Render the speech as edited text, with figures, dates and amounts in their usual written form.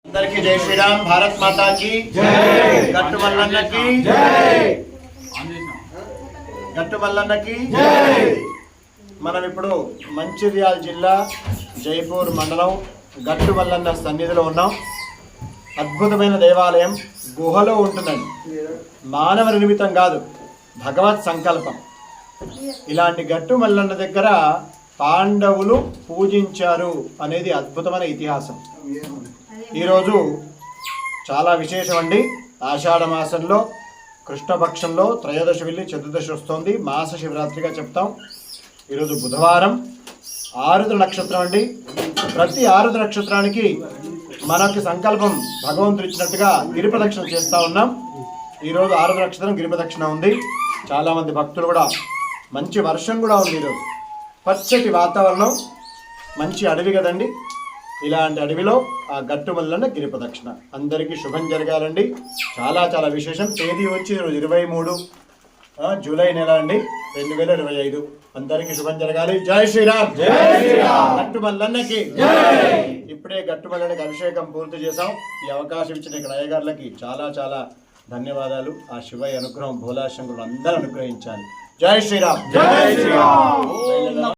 అందరికీ జై శ్రీరామ్. భారత్ మాతా की జై. గట్టు మల్లన్నకి జై. గట్టు మల్లన్నకి జై. మనం ఇప్పుడు మంచిర్యాల జిల్లా జైపూర్ మండలం గట్టు మల్లన్న సన్నిధిలో ఉన్నాం. అద్భుతమైన దేవాలయం గుహలో ఉంటుందండి. మానవ నిర్మితం కాదు, భగవత్ సంకల్పం. ఇలాంటి గట్టు మల్లన్న దగ్గర పాండవులు పూజించారు అనేది అద్భుతమైన ఇతిహాసం. ఈరోజు చాలా విశేషం అండి. ఆషాఢ మాసంలో కృష్ణపక్షంలో త్రయోదశి వెళ్ళి చతుర్దశి వస్తుంది. మాస శివరాత్రిగా చెప్తాం. ఈరోజు బుధవారం, ఆరుద్ర నక్షత్రం అండి. ప్రతి ఆరుద్ర నక్షత్రానికి మనకి సంకల్పం భగవంతుడు ఇచ్చినట్టుగా గిరిప్రదక్షిణ చేస్తూ ఉన్నాం. ఈరోజు ఆరుద్ర నక్షత్రం గిరిప్రదక్షిణ ఉంది. చాలామంది భక్తులు కూడా, మంచి వర్షం కూడా ఉంది. ఈరోజు పచ్చటి వాతావరణం, మంచి అడవి కదండి. ఇలాంటి అడవిలో ఆ గట్టు మల్లన్న గిరిప్రదక్షిణ. అందరికీ శుభం జరగాలండి. చాలా చాలా విశేషం. తేదీ వచ్చి ఈరోజు 23 జూలై నెల అండి, 2025. అందరికీ శుభం జరగాలి. జై శ్రీరామ్. జై శ్రీరామ్. గట్టు మల్లన్నకి జై. ఇప్పుడే గట్టు మల్లన్నకి అభిషేకం పూర్తి చేశాం. ఈ అవకాశం ఇచ్చిన ఇక్కడ అయ్యగారులకి చాలా చాలా ధన్యవాదాలు. ఆ శివయ్య అనుగ్రహం భోలాశంకరుడు అందరూ అనుగ్రహించాలి. జై శ్రీరామ్. జై శ్రీరామ్.